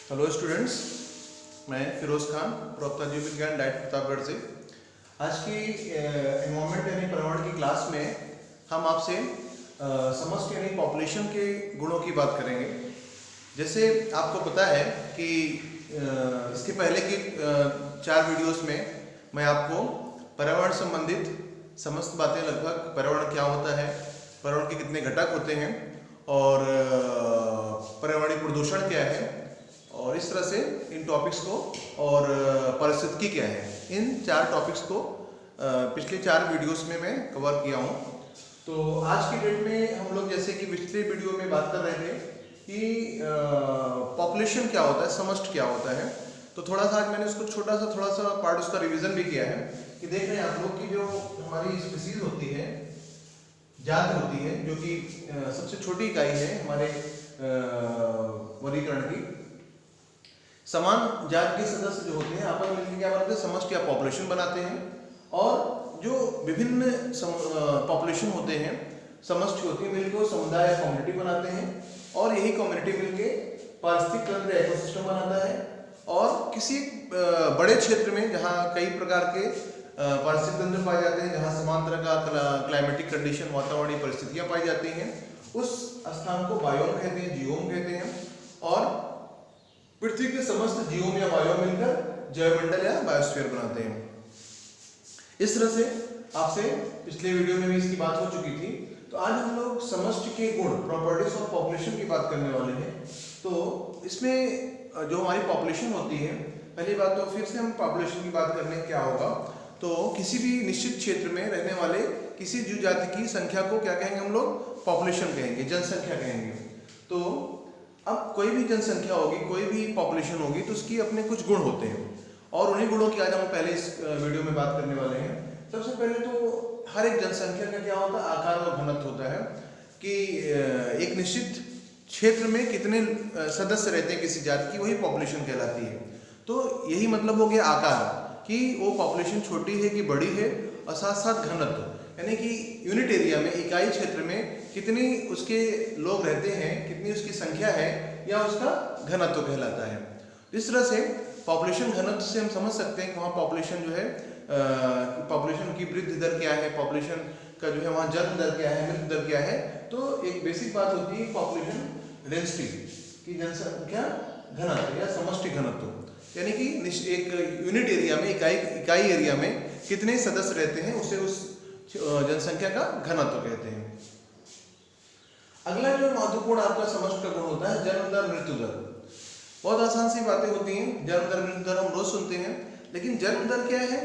Hello students, मैं फिरोज खान, प्रवक्ता जीव विज्ञान डाइट प्रतापगढ़ से। आज की एनवायरमेंट यानी पर्यावरण की क्लास में हम आपसे समष्टि यानी पॉपुलेशन के गुणों की बात करेंगे। जैसे आपको पता है कि इसके पहले की 4 वीडियोस में मैं आपको पर्यावरण संबंधित समस्त बातें, लगभग पर्यावरण क्या होता है, पर्यावरण के कितने घटक होते हैं और पर्यावरणीय प्रदूषण क्या है, और इस तरह से इन टॉपिक्स को और पारिस्थितिकी क्या है, इन 4 टॉपिक्स को पिछले 4 वीडियोस में मैं कवर किया हूँ। तो आज की डेट में हम लोग, जैसे कि पिछले वीडियो में बात कर रहे थे कि पॉपुलेशन क्या होता है, समष्टि क्या होता है, तो थोड़ा सा आज मैंने उसको थोड़ा सा पार्ट उसका रिवीजन भी किया है कि देख रहे हैं आप लोग कि जो हमारी स्पीसीज होती है, जात होती है, जो कि सबसे छोटी इकाई है हमारे वर्गीकरण की, समान जात के सदस्य जो होते हैं आपस में मिलकर क्या बनाते हैं, समष्टि या पॉपुलेशन बनाते हैं। और जो विभिन्न पॉपुलेशन होते हैं, समष्टि होती है, मिलकर समुदाय या कम्युनिटी बनाते हैं, और यही कम्युनिटी मिलकर पारिस्थितिक तंत्र इकोसिस्टम बनाता है। और किसी बड़े क्षेत्र में जहाँ कई प्रकार के पारिस्थितिक तंत्र पाए जाते हैं, जहाँ समान तरह का क्लाइमेटिक कंडीशन, वातावरणीय परिस्थितियाँ पाई जाती हैं, उस स्थान को बायोम कहते हैं, जियोम कहते हैं। और पृथ्वी के समस्त जीवों या बायोम मिलकर जैवमंडल या बायोस्फीयर बनाते हैं। इस तरह से आपसे पिछले वीडियो में भी इसकी बात हो चुकी थी। तो आज हम लोग समष्टि के गुण, प्रॉपर्टीज ऑफ पॉपुलेशन की बात करने वाले हैं। तो इसमें जो हमारी पॉपुलेशन होती है, पहली बात तो फिर से हम पॉपुलेशन की बात करने क्या होगा, तो किसी भी निश्चित क्षेत्र में रहने वाले किसी जीव जाति की संख्या को क्या कहेंगे हम लोग, पॉपुलेशन कहेंगे, जनसंख्या कहेंगे। तो अब कोई भी जनसंख्या होगी, कोई भी पॉपुलेशन होगी, तो उसकी अपने कुछ गुण होते हैं, और उन्हीं गुणों की आज हम पहले इस वीडियो में बात करने वाले हैं। सबसे पहले तो हर एक जनसंख्या का क्या होता है, आकार और घनत्व होता है कि एक निश्चित क्षेत्र में कितने सदस्य रहते हैं किसी जाति की, वही पॉपुलेशन कहलाती है। तो यही मतलब हो गया आकार, कि वो पॉपुलेशन छोटी है कि बड़ी है, और साथ साथ घनत्व यानी कि यूनिट एरिया में, इकाई क्षेत्र में कितनी उसके लोग रहते हैं, कितनी उसकी संख्या है, या उसका घनत्व कहलाता है। इस तरह से पॉपुलेशन घनत्व से हम समझ सकते हैं कि वहाँ पॉपुलेशन जो है, पॉपुलेशन की वृद्धि दर क्या है, पॉपुलेशन का जो है वहाँ जन्म दर क्या है, मृत्यु दर क्या है। तो एक बेसिक बात होती है पॉपुलेशन डेंसिटी की, जनसंख्या घनत्व या समष्टि घनत्व, यानी कि एक यूनिट एरिया में, इकाई एरिया में कितने सदस्य रहते हैं, उसे उस जनसंख्या का घनत्व कहते हैं। अगला जो महत्वपूर्ण आपका समष्टि का गुण होता है, जन्म दर मृत्यु दर। बहुत आसान सी बातें होती हैं, जन्म दर मृत्यु दर हम रोज सुनते हैं, लेकिन जन्म दर क्या है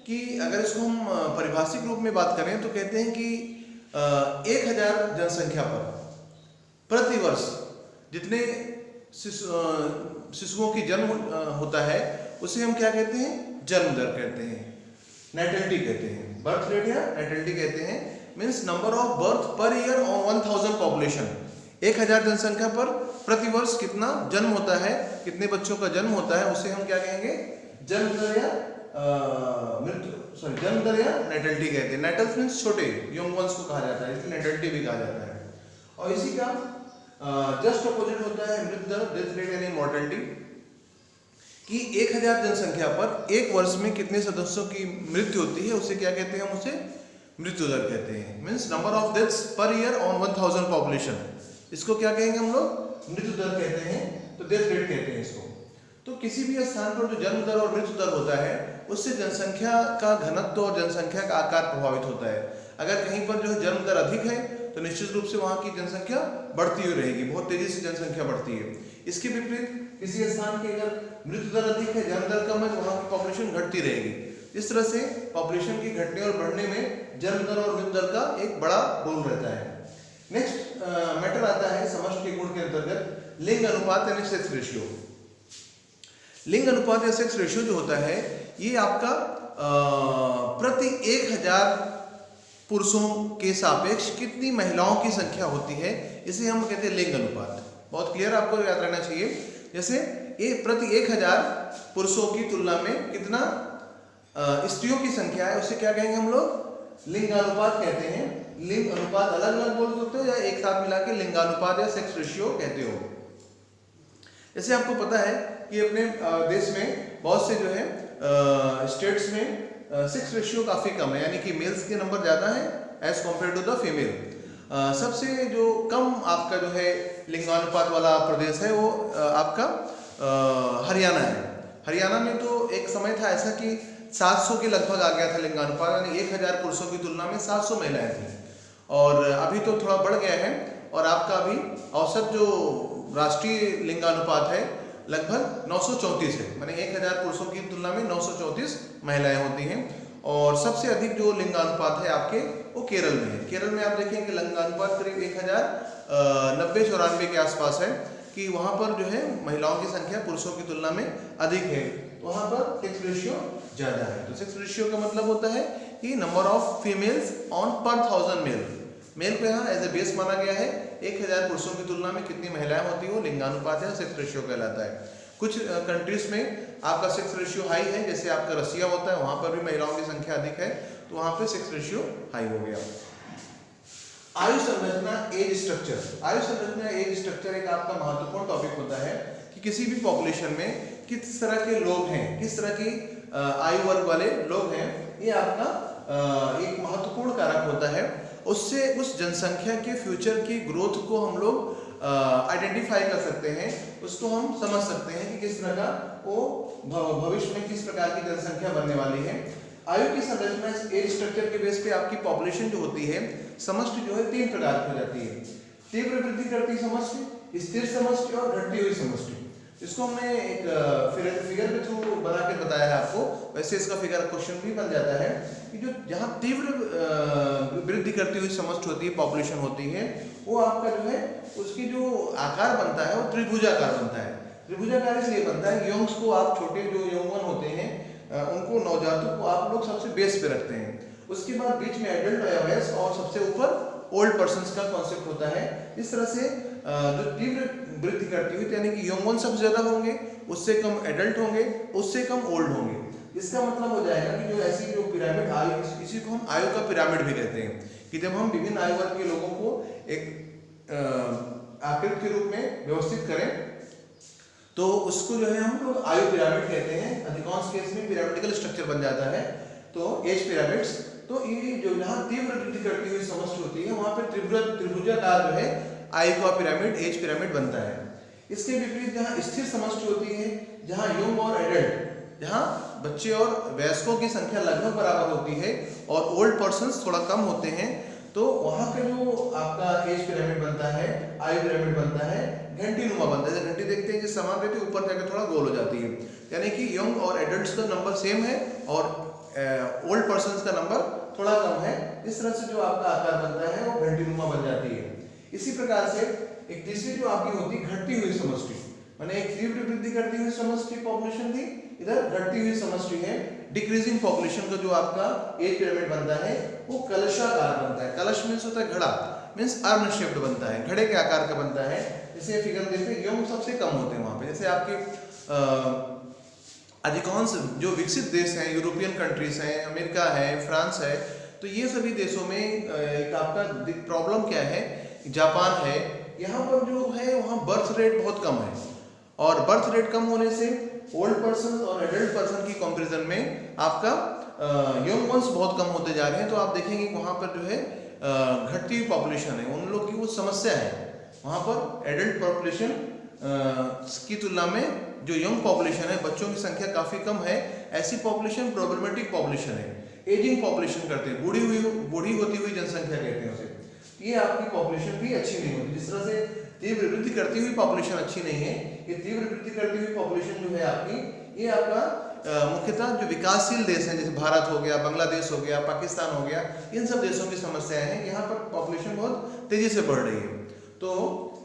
कि अगर इसको हम परिभाषिक रूप में बात करें तो कहते हैं कि 1000 जनसंख्या पर प्रतिवर्ष जितने शिशुओं की जन्म होता है, उसे हम क्या कहते हैं, जन्म दर कहते हैं, नैटलिटी कहते हैं, बर्थ रेट या नैटलिटी कहते हैं। Means number of birth per year on 1000 population, 1000 जनसंख्या पर प्रतिवर्ष कितना जन्म होता है, कितने बच्चों का जन्म होता है, उसे हम क्या कहेंगे, जन्म दर या जन्म दर या नैटलिटी कहते हैं। नैटल्स मीन्स छोटे, यंग वंस को कहा जाता है, इसलिए नैटलिटी भी कहा जाता है। और इसी का जस्ट अपोजिट होता है मृत्यु दर, डेथ रेट यानी मॉर्टेलिटी, कि 1000 जनसंख्या पर एक वर्ष में कितने सदस्यों की मृत्यु होती है, उसे क्या कहते हैं, हम उसे मृत्यु दर कहते हैं। Means number of deaths per year on 1000 population, इसको क्या कहेंगे हम लोग, मृत्यु दर कहते हैं, तो डेथ रेट कहते हैं इसको। तो किसी भी स्थान पर जो जन्म दर और मृत्यु दर होता है, उससे जनसंख्या का घनत्व और जनसंख्या का आकार प्रभावित होता है। अगर कहीं पर जो है जन्म दर अधिक है, तो निश्चित रूप से वहाँ की जनसंख्या बढ़ती हुई रहेगी, बहुत तेजी से जनसंख्या बढ़ती है। इसके विपरीत किसी स्थान की अगर मृत्यु दर अधिक है, जन्म दर कम है, तो वहाँ की पॉपुलेशन घटती रहेगी। इस तरह से पॉपुलेशन की घटने और बढ़ने में जन्म दर और मृत्यु दर का एक बड़ा रोल रहता है। नेक्स्ट मैटर आता है समष्टि के गुण के अंतर्गत लिंग अनुपात यानी सेक्स रेशियो। लिंग अनुपात या सेक्स रेशियो जो होता है, ये आपका प्रति 1000 पुरुषों के सापेक्ष कितनी महिलाओं की संख्या होती है, इसे हम कहते हैं लिंग अनुपात। बहुत क्लियर आपको याद रहना चाहिए। जैसे ये प्रति 1000 पुरुषों की तुलना में कितना स्त्रियों की संख्या है, उसे क्या कहेंगे हम लोग, लिंगानुपात कहते हैं। लिंग अनुपात अलग अलग बोल सकते हो या एक साथ मिला के लिंगानुपात या सेक्स रेशियो कहते हो। जैसे आपको पता है कि अपने देश में बहुत से जो है स्टेट्स में सेक्स रेशियो काफ़ी कम है, यानी कि मेल्स के नंबर ज़्यादा है as compared to the female. सबसे जो कम आपका जो है लिंगानुपात वाला प्रदेश है वो आपका हरियाणा है। हरियाणा में तो एक समय था ऐसा कि 700 के लगभग आ गया था लिंगानुपात, यानी 1000 पुरुषों की तुलना में 700 महिलाएं थी, और अभी तो थोड़ा बढ़ गया है और आपका अभी औसत जो राष्ट्रीय लिंगानुपात है लगभग 934 है, माने 1000 पुरुषों की तुलना में 934 महिलाएं होती हैं। और सबसे अधिक जो लिंगानुपात है आपके वो केरल में है। केरल में आप देखें कि लिंगानुपात करीब 1090-94 के आसपास है, कि वहाँ पर जो है महिलाओं की संख्या पुरुषों की तुलना में अधिक है, वहाँ पर सेक्स रेशियो ज़्यादा है। तो सेक्स रेशियो का मतलब होता है कि नंबर ऑफ फीमेल्स ऑन पर 1000 मेल। मेल को यहाँ एज ए बेस माना गया है, 1000 पुरुषों की तुलना में कितनी महिलाएं होती है वो लिंगानुपात है, सेक्स रेशियो कहलाता है। कुछ कंट्रीज में आपका सेक्स रेशियो हाई है, जैसे आपका रसिया होता है, वहाँ पर भी महिलाओं की संख्या अधिक है, तो वहाँ पे सेक्स रेशियो हाई हो गया। आयु संरचना एज स्ट्रक्चर। आयु संरचना एज स्ट्रक्चर एक आपका महत्वपूर्ण टॉपिक होता है कि किसी भी पॉपुलेशन में किस तरह के लोग हैं, किस तरह की आयु वर्ग वाले लोग हैं, ये आपका एक महत्वपूर्ण कारक होता है। उससे उस जनसंख्या के फ्यूचर की ग्रोथ को हम लोग आइडेंटिफाई कर सकते हैं, उसको हम समझ सकते हैं कि किस तरह का वो भविष्य में किस प्रकार की जनसंख्या बनने वाली है। आयु की संरचना एज स्ट्रक्चर के बेस पे आपकी पॉपुलेशन जो होती है समष्टि जो है 3 प्रकार की हो जाती है, तीव्र वृद्धि करती समष्टि, स्थिर समष्टि और घटती हुई समष्टि। इसको हमने एक फिगर के थ्रू बना के बताया है आपको, वैसे इसका फिगर क्वेश्चन भी बन जाता है कि जो जहाँ तीव्र वृद्धि करती हुई समष्टि होती है, पॉपुलेशन होती है, वो आपका जो है उसकी जो आकार बनता है वो त्रिभुजाकार बनता है। त्रिभुजाकार इसलिए बनता है, यंग्स को आप छोटे जो यौवन होते हैं उनको, नवजातों को आप लोग सबसे बेस पे रखते हैं, उसके बाद बीच में एडल्ट वयस्क और सबसे ऊपर ओल्ड पर्सन्स का कॉन्सेप्ट होता है। इस तरह से जो तीव्र वृद्धि करती हुई, यानी कि यौवन सबसे ज्यादा होंगे, उससे कम एडल्ट होंगे, उससे कम ओल्ड होंगे। इसका मतलब हो जाएगा कि जो ऐसी जो पिरामिड आयु, इसी को हम आयु का पिरामिड भी कहते हैं, कि जब हम विभिन्न आयु वर्ग के लोगों को एक आकृति के रूप में व्यवस्थित करें तो उसको जो है हम लोग आयु पिरामिड कहते हैं। अधिकांश केस में पिरामिडिकल स्ट्रक्चर बन जाता है, तो एज पिरामिड्स। तो ये जो यहाँ तीव्र वृद्धि करती हुई समष्टि होती है, वहाँ पे त्रिभुजाकार जो है आयु का पिरामिड, एज पिरामिड बनता है। इसके विपरीत जहाँ स्थिर समष्टि होती है, जहाँ यंग और एडल्ट, जहाँ बच्चे और वयस्कों की संख्या लगभग बराबर होती है और ओल्ड पर्सन्स थोड़ा कम होते हैं, तो वहाँ का जो आपका एज पिरामिड बनता है, आयु पिरामिड बनता है, घंटी नुमा बनता है। घंटी देखते हैं कि समान रहती है, ऊपर जाकर थोड़ा गोल हो जाती है, यानी कि यंग और एडल्ट्स का नंबर सेम है और ओल्ड पर्सन्स का नंबर थोड़ा कम है। इस तरह से जो आपका आकार बनता है वो घंटी नुमा बन जाती है। इसी प्रकार से एक तीसरी जो आपकी होती है घटती हुई समष्टि, माने एक तीव्र वृद्धि करती हुई समष्टि पॉपुलेशन थी, इधर घटती हुई समष्टि है। डिक्रीजिंग पॉपुलेशन का जो आपका एज पिरामिड बनता है वो कलशाकार बनता है। कलश मीन्स होता है घड़ा, मीन्स अर्न शेप्ड बनता है, घड़े के आकार का बनता है। जैसे फिगर देखते यंग सबसे कम होते हैं वहाँ पे। जैसे आपके अधिकांश जो विकसित देश हैं, यूरोपियन कंट्रीज हैं, अमेरिका है, फ्रांस है, तो ये सभी देशों में एक आपका प्रॉब्लम क्या है, जापान है, यहाँ पर जो है वहाँ बर्थ रेट बहुत कम है, और बर्थ रेट कम होने से ओल्ड पर्सन और एडल्ट पर्सन की कंपैरिजन में आपका यंग वंस बहुत कम होते जा रहे हैं। तो आप देखेंगे वहाँ पर जो है घटती हुई पॉपुलेशन है, उन लोग की वो समस्या है। वहाँ पर एडल्ट पॉपुलेशन की तुलना में जो यंग पॉपुलेशन है, बच्चों की संख्या काफ़ी कम है। ऐसी पॉपुलेशन प्रॉब्लमेटिक पॉपुलेशन है, एजिंग पॉपुलेशन करते हैं, बूढ़ी होती हुई जनसंख्या कहते हैं उसे। ये आपकी पॉपुलेशन भी अच्छी नहीं होती। जिस तरह से तीव्र वृद्धि करती हुई पॉपुलेशन अच्छी नहीं है, ये तीव्र वृद्धि करती हुई पॉपुलेशन जो है आपकी, ये आपका मुख्यतः जो विकासशील देश हैं, जैसे भारत हो गया, बांग्लादेश हो गया, पाकिस्तान हो गया, इन सब देशों की समस्याएं हैं। यहाँ पर पॉपुलेशन बहुत तेजी से बढ़ रही है, तो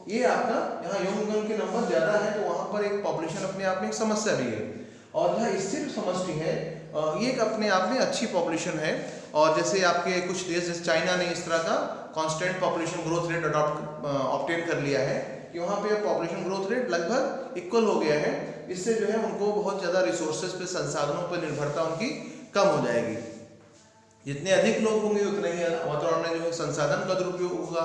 ये आपका यहाँ यंग के नंबर ज़्यादा है, तो वहाँ पर एक पॉपुलेशन अपने आप में एक समस्या भी है। और जहाँ स्थिर समष्टि है, ये एक अपने आप में अच्छी पॉपुलेशन है। और जैसे आपके कुछ देश, जैसे चाइना ने इस तरह का constant population growth rate obtain कर लिया है कि वहाँ पे पॉपुलेशन ग्रोथ रेट लगभग इक्वल हो गया है। इससे जो है उनको बहुत ज़्यादा रिसोर्सेज पे, संसाधनों पर निर्भरता उनकी कम हो जाएगी। जितने अधिक लोग होंगे उतना ही वातावरण में जो है संसाधन का दुरुपयोग होगा,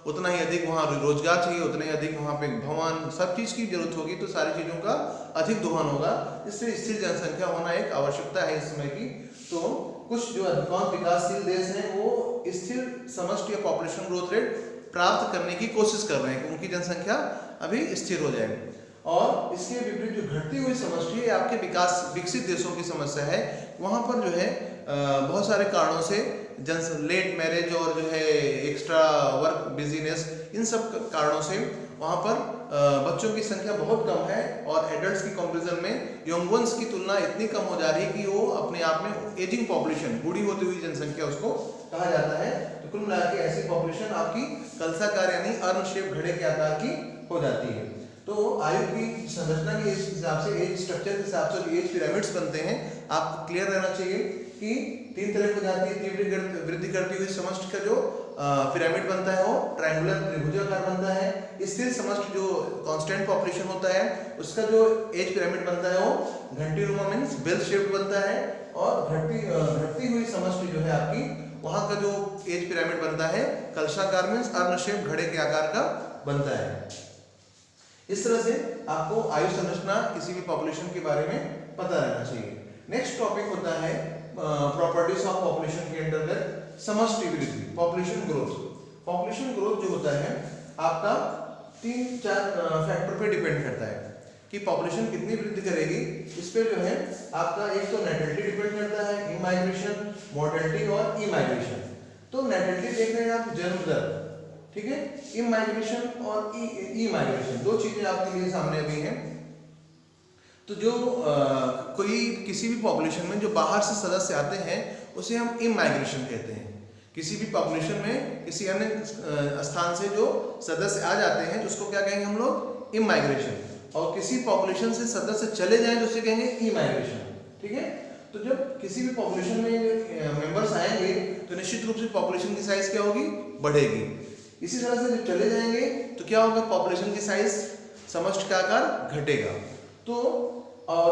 उतना ही अधिक वहाँ रोजगार चाहिए, उतना ही अधिक वहाँ पे भवन सब चीज़ की जरूरत होगी, तो सारी चीज़ों का अधिक दोहन होगा। इससे स्थिर जनसंख्या होना एक आवश्यकता है इस समय की। तो कुछ जो अधिकांश विकासशील देश हैं वो स्थिर समष्टि या पॉपुलेशन ग्रोथ रेट प्राप्त करने की कोशिश कर रहे हैं कि उनकी जनसंख्या अभी स्थिर हो जाए। और इसके विपरीत जो घटती हुई समष्टि है आपके विकसित देशों की समस्या है। वहाँ पर जो है बहुत सारे कारणों से लेट मैरिज और जो है एक्स्ट्रा वर्क बिजीनेस, इन सब कारणों से वहाँ पर बच्चों की संख्या बहुत कम है और एडल्ट्स की कंपैरिजन में यंग वंस की तुलना इतनी कम हो जा रही है कि वो अपने आप में एजिंग पॉपुलेशन, बूढ़ी होती हुई जनसंख्या उसको कहा जाता है। तो कुल मिला के ऐसी पॉपुलेशन आपकी कलसाकार यानी अर्न शेप घड़े के आकार की हो जाती है। तो आयु की संरचना के हिसाब से, एज स्ट्रक्चर के हिसाब से जो एज पिरामिड्स बनते हैं आपको क्लियर रहना चाहिए कि 3 तरह की जाती है। तीव्र वृद्धि करती हुई समष्टि का जो पिरामिड बनता है वो ट्रायंगुलर त्रिभुजाकार बनता है। स्थिर समष्टि जो कांस्टेंट पॉपुलेशन होता है उसका जो एज पिरामिड बनता है वो घंटीनुमा मींस बेल शेप्ड बनता है। और घटती हुई समष्टि जो है आपकी, वहां का जो एज पिरामिड बनता है कलशाकार मींस अर्न शेप घड़े के आकार का बनता है। इस तरह से आपको आयु संरचना किसी भी पॉपुलेशन के बारे में पता रहना चाहिए। नेक्स्ट टॉपिक होता है प्रॉपर्टीज ऑफ पॉपुलेशन के अंतर्गत समष्टि वृद्धि, पॉपुलेशन ग्रोथ। पॉपुलेशन ग्रोथ जो होता है आपका 3-4 फैक्टर पे डिपेंड करता है कि पॉपुलेशन कितनी वृद्धि करेगी। इस पे जो है आपका एक तो नेटेलिटी डिपेंड करता है, इमाइग्रेशन, मोर्टेलिटी और इमाइग्रेशन। तो नेटेलिटी देख रहे हैं आप, जन्म दर, ठीक है। इमाइग्रेशन और इमाइग्रेशन दो चीजें आपके लिए सामने अभी हैं। तो जो कोई किसी भी पॉपुलेशन में जो बाहर से सदस्य आते हैं उसे हम इमाइग्रेशन कहते हैं। किसी भी पॉपुलेशन में किसी अन्य स्थान से जो सदस्य आ जाते हैं तो उसको क्या कहेंगे हम लोग, इमाइग्रेशन। और किसी पॉपुलेशन से सदस्य चले जाएं तो उसे कहेंगे इमाइग्रेशन, ठीक है। तो जब किसी भी पॉपुलेशन में मेंबर्स आएंगे तो निश्चित रूप से पॉपुलेशन की साइज क्या होगी, बढ़ेगी। इसी तरह से जब चले जाएंगे तो क्या होगा, पॉपुलेशन की साइज, समष्टि का आकार घटेगा। तो और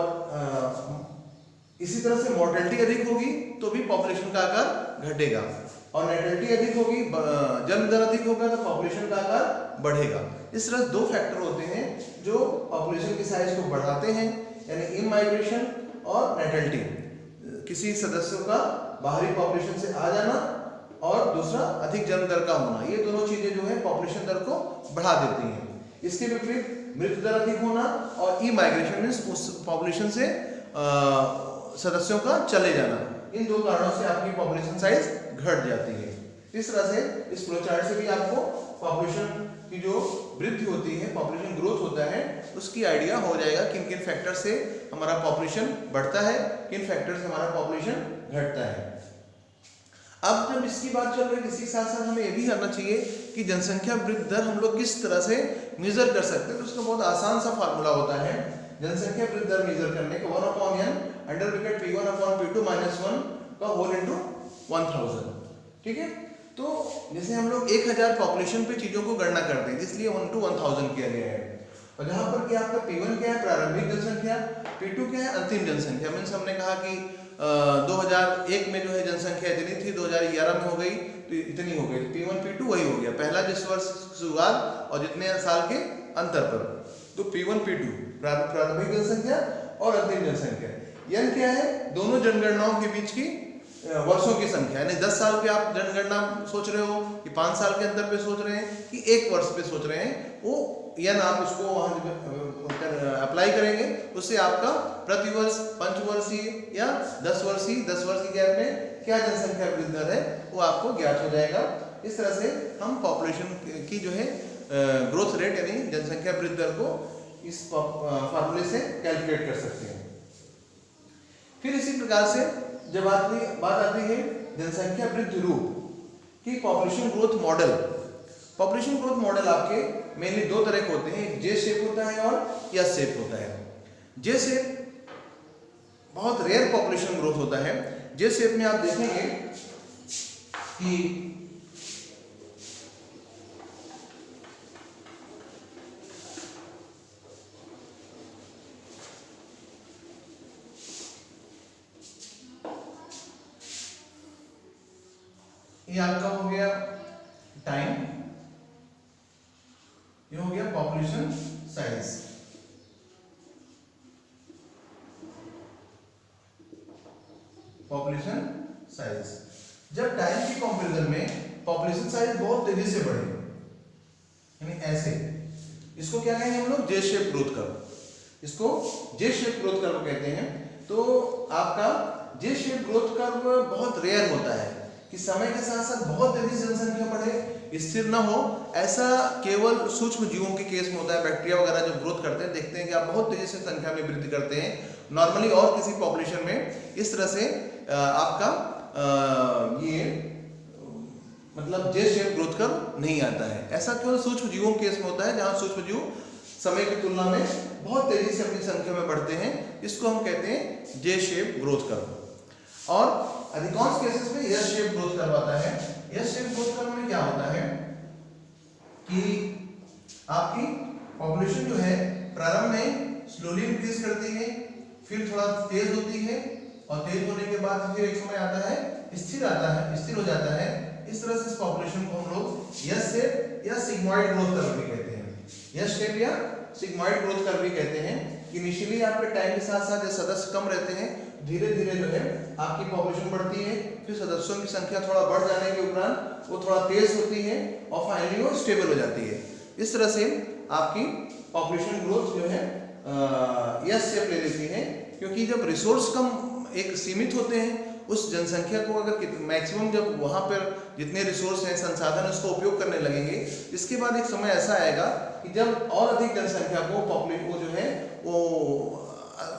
इसी तरह से मोर्टेलिटी अधिक होगी तो भी पॉपुलेशन का आकार घटेगा, और नेटेलिटी अधिक होगी, जन्म दर अधिक होगा तो पॉपुलेशन का आकार बढ़ेगा। इस तरह दो फैक्टर होते हैं जो पॉपुलेशन की साइज को बढ़ाते हैं, यानी इमाइग्रेशन और नेटेलिटी, किसी सदस्यों का बाहरी पॉपुलेशन से आ जाना और दूसरा अधिक जन्म दर का होना। ये दोनों चीजें जो है पॉपुलेशन दर को बढ़ा देती हैं। इसके विपरीत मृत्यु दर अधिक होना और ई माइग्रेशन मींस उस पॉपुलेशन से सदस्यों का चले जाना, इन दो कारणों से आपकी पॉपुलेशन साइज घट जाती है। इस तरह से इस फ्लो चार्ट से भी आपको पॉपुलेशन की जो वृद्धि होती है, पॉपुलेशन ग्रोथ होता है, उसकी आइडिया हो जाएगा किन किन फैक्टर से हमारा पॉपुलेशन बढ़ता है, किन फैक्टर से हमारा पॉपुलेशन घटता है। अब जब इसकी बात चल रही है, इसी के साथ साथ हमें यह भी करना चाहिए कि जनसंख्या वृद्धि दर हम लोग किस तरह से मेजर कर सकते हैं। तो उसका बहुत आसान सा फार्मूला होता है जनसंख्या वृद्धि दर मेजर करने का, 1/n अंडर ब्रैकेट P1/P2 - 1 का होल इनटू 1000, ठीक है। तो जैसे हम लोग 1000 पॉपुलेशन पे चीजों को गणना करते हैं, इसलिए 1/1000 किया गया है। और जहां पर कि आपका P1 क्या है, प्रारंभिक जनसंख्या, P2 क्या है, अंतिम जनसंख्या। मीन्स हमने कहा कि 2001 में जो है जनसंख्या इतनी थी, 2011 में हो गई तो इतनी हो गई, P1 P2 वही हो गया, पहला जिस वर्ष शुरुआत और जितने साल के अंतर पर। तो P1 P2 प्रारंभिक जनसंख्या और अंतिम जनसंख्या। n क्या है, दोनों जनगणनाओं के बीच की वर्षों की संख्या, यानी 10 साल पे आप जनगणना सोच रहे हो कि 5 साल के अंतर पे सोच रहे हैं कि 1 वर्ष पे सोच रहे हैं, वो n आप उसको वहाँ अप्लाई करेंगे, उससे आपका प्रतिवर्ष, पंचवर्षीय या 10 वर्ष की गैप में क्या जनसंख्या वृद्धि दर है वो आपको ज्ञात हो जाएगा। इस तरह से हम पॉपुलेशन की जो है ग्रोथ रेट यानी जनसंख्या वृद्धि दर को इस फार्मूले से कैलकुलेट कर सकते हैं। फिर इसी प्रकार से जब बात आती है जनसंख्या वृद्धि रूप की population growth model. Population growth model आपके मेनली दो तरह के होते हैं, एक जे शेप होता है और एस शेप होता है। जे शेप बहुत रेयर पॉपुलेशन ग्रोथ होता है। जे शेप में आप देखेंगे कि ये आपका हो गया टाइम, पॉपुलेशन साइज। जब टाइम की कंपैरिजन में पॉपुलेशन साइज बहुत तेजी से बढ़े, यानी ऐसे, इसको क्या कहेंगे हम लोग, जे शेप ग्रोथ कर्व। इसको जे शेप ग्रोथ कर्व कहते हैं। तो आपका जे शेप ग्रोथ कर्व बहुत रेयर होता है कि समय के साथ साथ बहुत तेजी से जनसंख्या बढ़े, स्थिर न हो। ऐसा केवल सूक्ष्म जीवों के केस में होता है। बैक्टीरिया वगैरह जब ग्रोथ करते हैं, देखते हैं कि आप बहुत तेजी से संख्या में वृद्धि करते हैं। नॉर्मली और किसी पॉपुलेशन में इस तरह से आपका ये मतलब जे शेप ग्रोथ कर्व नहीं आता है। ऐसा केवल सूक्ष्म जीवों के केस में होता है, जहां सूक्ष्म जीव समय की तुलना में बहुत तेजी से अपनी संख्या में बढ़ते हैं। इसको हम कहते हैं जे शेप ग्रोथ कर्व। और अधिकांश केसेस में एस शेप ग्रोथ कर्व आता है। एस शेप ग्रोथ कर्व में क्या होता है कि आपकी पॉपुलेशन जो है प्रारंभ में स्लोली इंक्रीज करती है, फिर थोड़ा तेज होती है, और तेज होने के बाद फिर एक समय आता है स्थिर हो जाता है। इस तरह से इस पॉपुलेशन को हम लोग एस शेप या सिग्मॉइड ग्रोथ कर्व भी कहते हैं। एस शेप या सिग्मॉइड ग्रोथ कर्व भी कहते हैं कि इनिशियली आपके टाइम के साथ साथ जो सदस्य कम रहते हैं, धीरे धीरे जो है आपकी पॉपुलेशन बढ़ती है, फिर सदस्यों की संख्या थोड़ा बढ़ जाने के उपरांत वो थोड़ा तेज होती है और फाइनली वो स्टेबल हो जाती है। इस तरह से आपकी पॉपुलेशन ग्रोथ जो है एस शेप ले लेती है, क्योंकि जब रिसोर्स कम एक सीमित होते हैं, उस जनसंख्या को अगर मैक्सिमम जब वहाँ पर जितने रिसोर्स हैं, संसाधन, उसको उपयोग करने लगेंगे, इसके बाद एक समय ऐसा आएगा कि जब और अधिक जनसंख्या को पॉपुलेशन को जो है वो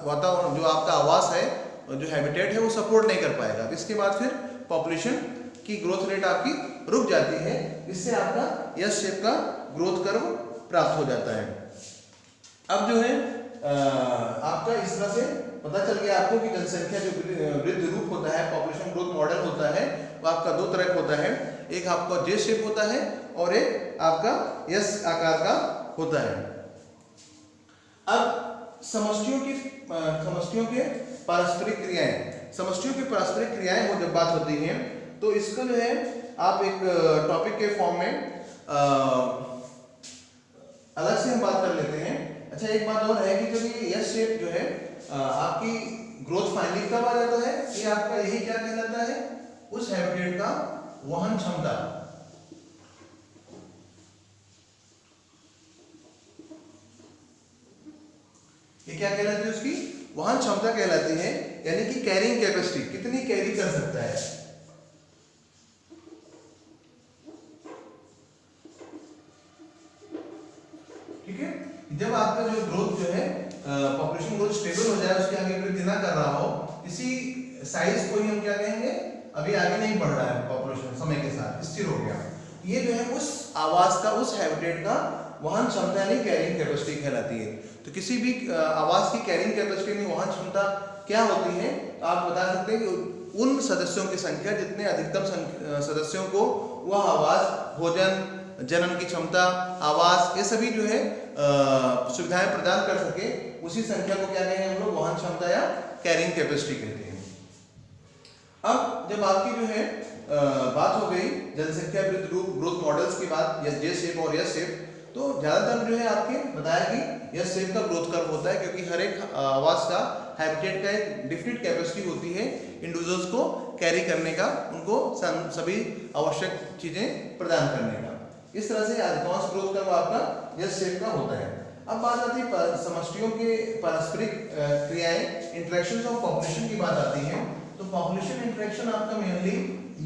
वातावरण, जो आपका आवास है, जो हैबिटेट है, वो सपोर्ट नहीं कर पाएगा। इसके बाद फिर पॉपुलेशन की ग्रोथ रेट आपकी रुक जाती है। इससे आपका एस शेप का ग्रोथ कर्व प्राप्त हो जाता है। अब जो है आपका इस तरह से पता चल गया आपको कि जनसंख्या जो वृद्धि रूप होता है, पॉपुलेशन ग्रोथ मॉडल होता है, वो आपका दो तरह का होता है। एक आपका जे शेप होता है और एक आपका एस आकार का होता है। अब समष्टियों के पारस्परिक क्रियाएं हो जब बात होती है, तो इसको जो है आप एक टॉपिक के फॉर्म में अलग से हम बात कर लेते हैं। अच्छा, एक बात और है कि जब ये एस शेप जो है आपकी ग्रोथ फाइनली कब आ जाता है, ये आपका यही क्या कहलाता है, उस हैबिटेट का वहन क्षमता। ये क्या कहलाती है, उसकी वहन क्षमता कहलाती है, यानी कि कैरिंग कैपेसिटी, कितनी कैरी कर सकता है। ठीक है, जब आपका जो ग्रोथ जो है पॉपुलेशन ग्रोथ स्टेबल हो जाए, उसके आगे वृद्धि ना कर रहा हो, इसी साइज को ही हम क्या कहेंगे, अभी आगे नहीं बढ़ रहा है, पॉपुलेशन समय के साथ स्थिर हो गया, ये जो है उस आवास का, उस हैबिटेट का वहन क्षमता यानी कैरिंग कैपेसिटी कहलाती है। तो किसी भी आवास की कैरिंग कैपेसिटी यानी वहन क्षमता क्या होती है, तो आप बता सकते हैं कि उन सदस्यों की संख्या, जितने अधिकतम सदस्यों को वह आवास, भोजन, जनन की क्षमता, आवास, ये सभी जो है सुविधाएं प्रदान कर सके, उसी संख्या को क्या कहेंगे हम लोग, वहन क्षमता या कैरिंग कैपेसिटी कहते हैं। अब जब आपकी जो है बात हो गई जनसंख्या वृद्धि रूप ग्रोथ मॉडल्स की बात, या जे शेप और एस शेप, तो ज्यादातर जो है आपके बताया कि एस शेप का ग्रोथ कर्व होता है, क्योंकि हर एक आवास का, हैबिटेट का एक डिफिनिट कैपेसिटी होती है इंडिविजुअल्स को कैरी करने का, उनको सभी आवश्यक चीजें प्रदान करने का। इस तरह से अधिकांश ग्रोथ कर्व आपका एस शेप का होता है। अब बात आती है समष्टियों के पारस्परिक क्रियाएं, इंटरेक्शंस ऑफ पॉपुलेशन की बात आती है। तो पॉपुलेशन इंटरेक्शन आपका मेनली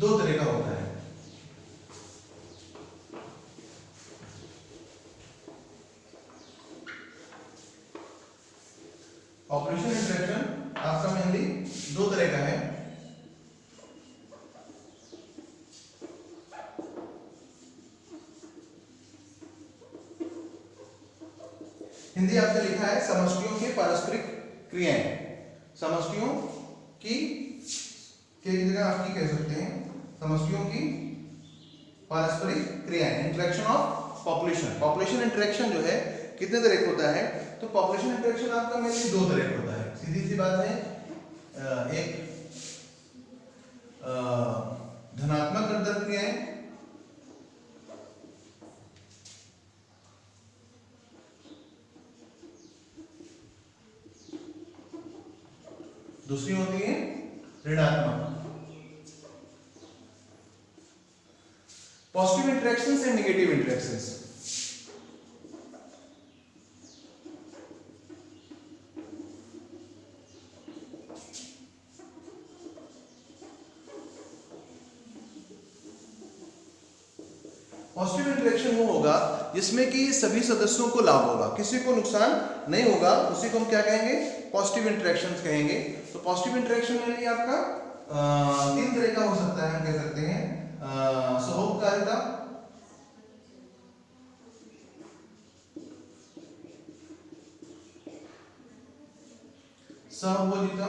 दो तरह का होता है। पॉपुलेशन इंटरेक्शन आपका मेनली दो तरह का है। हिंदी आपने लिखा है समष्टियों के पारस्परिक क्रियाएं, समष्टियों की जगह आपकी कह सकते हैं समष्टियों की पारस्परिक क्रियाएं, interaction of population. Population interaction जो है कितने तरह का होता है, तो पॉपुलेशन इंटरेक्शन आपका मेनली दो तरह का होता है, सीधी सी बात है। एक धनात्मक अंतर क्रियाएं, दूसरी होती है ऋणात्मक। Positive interactions and negative interactions. Positive interaction वो होगा जिसमें कि सभी सदस्यों को लाभ होगा, किसी को नुकसान नहीं होगा, उसी को हम क्या कहेंगे, पॉजिटिव इंटरेक्शन कहेंगे। तो पॉजिटिव इंटरेक्शन में लिए आपका 3 तरह का हो सकता है। हम कह सकते हैं सहोपकारिता, सहभोजिता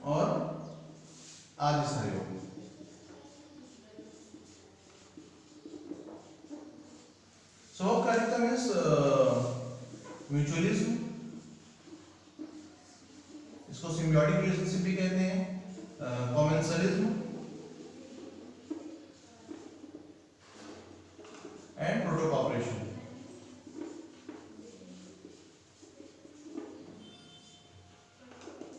और आदि सहयोग। सहोपकारिता मीन्स म्यूचुअलिज्म, इसको सिम्बियोटिक रिलेशनशिप भी कहते हैं, कॉमेंसलिज्म एंड प्रोटोकॉपरेशन।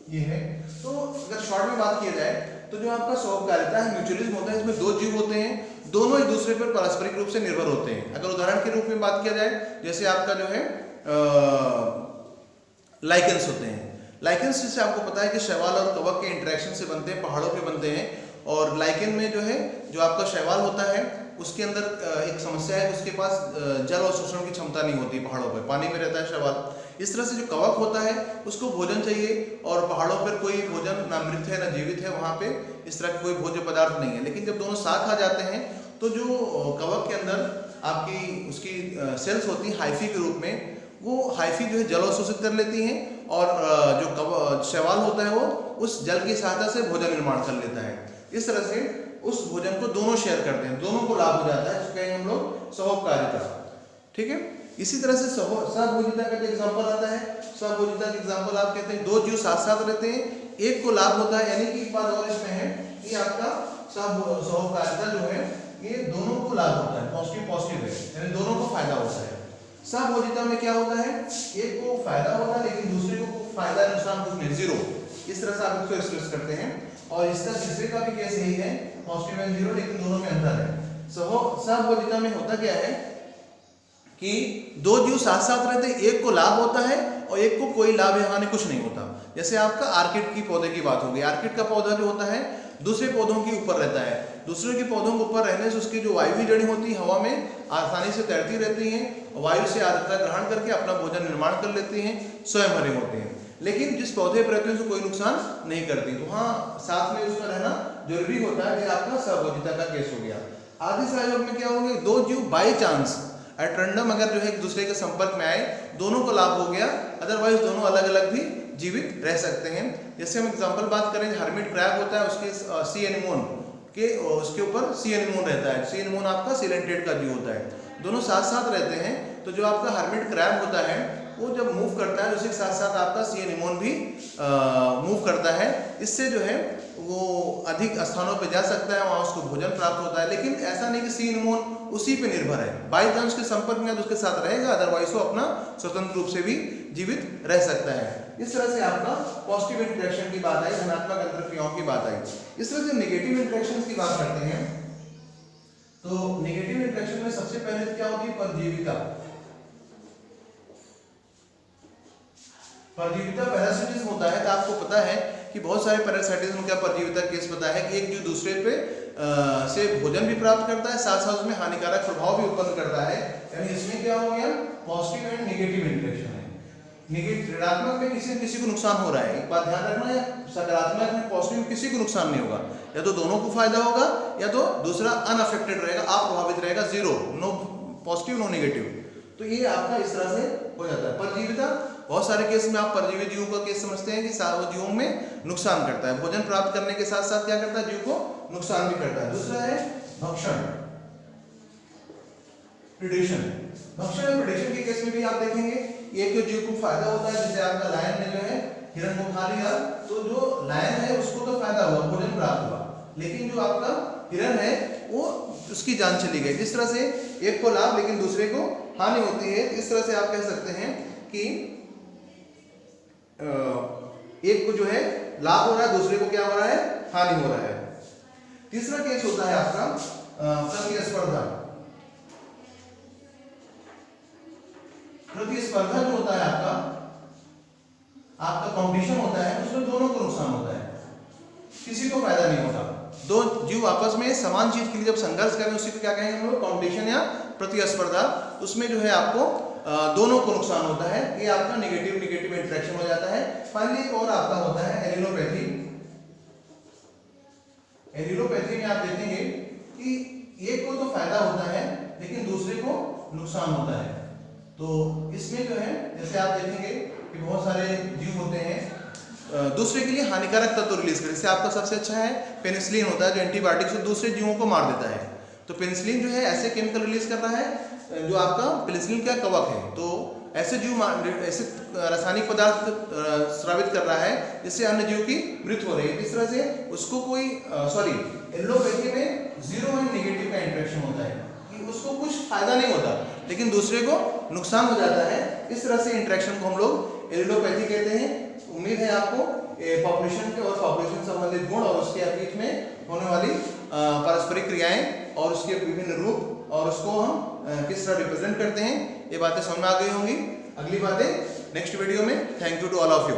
ये है। तो अगर शॉर्ट में बात किया जाए तो जो आपका सहोपकारिता है, म्यूचुअलिज्म होता है, इसमें 2 जीव होते हैं, दोनों एक दूसरे पर पारस्परिक रूप से निर्भर होते हैं। अगर उदाहरण के रूप में बात किया जाए, जैसे आपका जो है लाइकेंस होते हैं। लाइकेंस जैसे आपको पता है कि शैवाल और कवक के इंटरेक्शन से बनते हैं, पहाड़ों पे बनते हैं। और लाइकेन में जो है, जो आपका शैवाल होता है उसके अंदर एक समस्या है, उसके पास जल और शोषण की क्षमता नहीं होती, पहाड़ों पर पानी में रहता है शैवाल। इस तरह से जो कवक होता है उसको भोजन चाहिए, और पहाड़ों पर कोई भोजन ना मृत है ना जीवित है, वहाँ पे इस तरह के कोई भोज्य पदार्थ नहीं है। लेकिन जब दोनों साथ आ जाते हैं तो जो कवक के अंदर आपकी उसकी सेल्स होती हैं हाइफी के रूप में, वो हाइफी जो है जल अवशोषित कर लेती हैं, और जो शैवाल होता है वो उस जल की सहायता से भोजन निर्माण कर लेता है। इस तरह से उस भोजन को दोनों शेयर करते हैं, दोनों को लाभ हो जाता है, जिसको कहेंगे हम लोग सहोपकारिता। ठीक है। इसी तरह से सहभोजिता का जो एग्जाम्पल आता है, सहभोजिता के एग्जाम्पल आप कहते हैं 2 जीव साथ साथ रहते हैं, एक को लाभ होता है। यानी कि एक बात और इसमें है कि आपका सहोपकारिता जो है ये दोनों को लाभ होता है, पॉजिटिव पॉजिटिव है, यानी दोनों को फायदा होता है। सहभोजिता में क्या होता है, एक को फायदा होता है लेकिन दूसरे को फायदा नुकसान कुछ नहीं, 0। इस तरह से आप इसको एक्सप्रेस करते हैं। और इसका तीसरे का भी केस यही है, पॉजिटिव एंड 0, लेकिन दोनों में अंतर है। सहभोजिता में होता क्या है कि 2 जीव साथ साथ रहते हैं, एक को लाभ होता है और एक को कोई लाभ या हानि कुछ नहीं होता। जैसे आपका आर्किड की पौधे की बात होगी, आर्किड का पौधा जो होता है दूसरे पौधों के ऊपर रहता है, दूसरे के पौधों के ऊपर रहने से उसकी जो वायु जड़ी होती है हवा में आसानी से तैरती रहती हैं, वायु से आर्द्रता ग्रहण करके अपना भोजन निर्माण कर लेती हैं, स्वयं हरे होते हैं। लेकिन जिस पौधे पर रहते हैं उसको कोई नुकसान नहीं करती, तो हाँ साथ में उसका रहना जरूरी होता है। ये आपका सहभोजिता का केस हो गया। आदि सहयोग में क्या होगा, 2 जीव बाई चांस एट रैंडम अगर जो है एक दूसरे के संपर्क में आए, दोनों को लाभ हो गया, अदरवाइज दोनों अलग अलग भी जीवित रह सकते हैं। जैसे हम एग्जांपल बात करें, हर्मिट क्रैब होता है, उसके सी एनीमोन के उसके ऊपर सी एनीमोन रहता है। सी एनीमोन आपका सिलेंटेड का जीव होता है, दोनों साथ साथ रहते हैं। तो जो आपका हर्मिट क्रैब होता है वो जब मूव करता है उसी के साथ साथ आपका सी एनीमोन भी मूव करता है। इससे जो है वो अधिक स्थानों पे जा सकता है, वहाँ उसको भोजन प्राप्त होता है। लेकिन ऐसा नहीं कि सी एनीमोन उसी पे निर्भर है, बाई चांस के संपर्क में उसके साथ रहेगा, अदरवाइज वो अपना स्वतंत्र रूप से भी जीवित रह सकता है। इस तरह से आपका पॉजिटिव इंटरेक्शन की बात आई, धनात्मक अंतरक्रियाओं की बात आई। इस तरह से नेगेटिव इंटरेक्शन की बात करते हैं। तो नेगेटिव इंटरेक्शन में सबसे पहले क्या होती है, परजीविता। परजीविता पैरासिटिज्म होता है। तो आपको पता है कि बहुत सारे पैरासाइटिज्म का परजीविता केस पता है कि एक जीव दूसरे पे से भोजन भी प्राप्त करता है, साथ साथ उसमें हानिकारक प्रभाव भी उत्पन्न करता है। यानी इसमें क्या हो गया, पॉजिटिव एंड नेगेटिव इंटरेक्शन है। नेगेटिव ऋणात्मक में किसी न किसी को नुकसान हो रहा है, एक बात ध्यान रखना है, सकारात्मक में पॉजिटिव में किसी को नुकसान नहीं होगा, या तो दोनों को फायदा होगा या तो दूसरा अनअफेक्टेड रहेगा, अप्रभावित रहेगा, 0, नो पॉजिटिव नो नेगेटिव। तो ये आपका इस तरह से हो जाता है। परजीविता, बहुत सारे केस में आप परजीवी जीवों का केस समझते हैं कि जीवों में नुकसान करता है, भोजन प्राप्त करने के साथ साथ क्या करता है, जीव को नुकसान भी करता है। दूसरा है भक्षण, प्रीडेशन। भक्षण और प्रीडेशन के केस में भी आप देखेंगे एक जो जीव को फायदा होता है, जैसे आपका लायन ने जो है हिरण को खा लिया, तो जो लायन है उसको तो फायदा हुआ, भोजन प्राप्त हुआ, लेकिन जो आपका हिरण है वो उसकी जान चली गई। इस तरह से एक को लाभ लेकिन दूसरे को हानि होती है। इस तरह से आप कह सकते हैं कि एक को जो है लाभ हो रहा है, दूसरे को क्या हो रहा है, हानि हो रहा है। तीसरा केस होता है आपका प्रतिस्पर्धा। प्रतिस्पर्धा जो होता है आपका कंपटीशन होता है, उसमें दोनों को नुकसान होता है, किसी को फायदा नहीं होता। दो जीव आपस में समान चीज के लिए जब संघर्ष करें उसी को क्या कहेंगे हम लोग, कंपटीशन या प्रतिस्पर्धा। उसमें जो है आपको दोनों को नुकसान होता है, ये आपका नेगेटिव इंटरेक्शन हो जाता है। फाइनली एक और आपका होता है एलिलोपैथी। एलिलोपैथी में आप देखेंगे कि एक को तो फायदा होता है लेकिन दूसरे को नुकसान होता है। तो इसमें जो है जैसे आप देखेंगे कि बहुत सारे जीव होते हैं दूसरे के लिए हानिकारक तत्व रिलीज करते हैं। जैसे आपका सबसे अच्छा है पेनिसिलिन होता है, जो एंटीबायोटिक से दूसरे जीवों को मार देता है। तो पेनिसिलिन जो है ऐसे केमिकल रिलीज कर रहा है जो आपका पेनिसिलिन का कवक है, तो ऐसे जीव ऐसे रासायनिक पदार्थ स्रावित कर रहा है जिससे अन्य जीव की मृत्यु हो रही है। इस तरह से उसको कोई एलोपैथी में जीरो एंड नेगेटिव का इंटरेक्शन होता है कि उसको कुछ फायदा नहीं होता लेकिन दूसरे को नुकसान हो जाता है। इस तरह से इंटरेक्शन को हम लोग एलिलोपैथी कहते हैं। उम्मीद है आपको पॉपुलेशन के और पॉपुलेशन संबंधित गुण और उसके बीच में होने वाली पारस्परिक क्रियाएं और उसके विभिन्न रूप और उसको हम किस तरह रिप्रेजेंट करते हैं, ये बातें समझ में आ गई होंगी। अगली बातें नेक्स्ट वीडियो में। Thank you to all of you.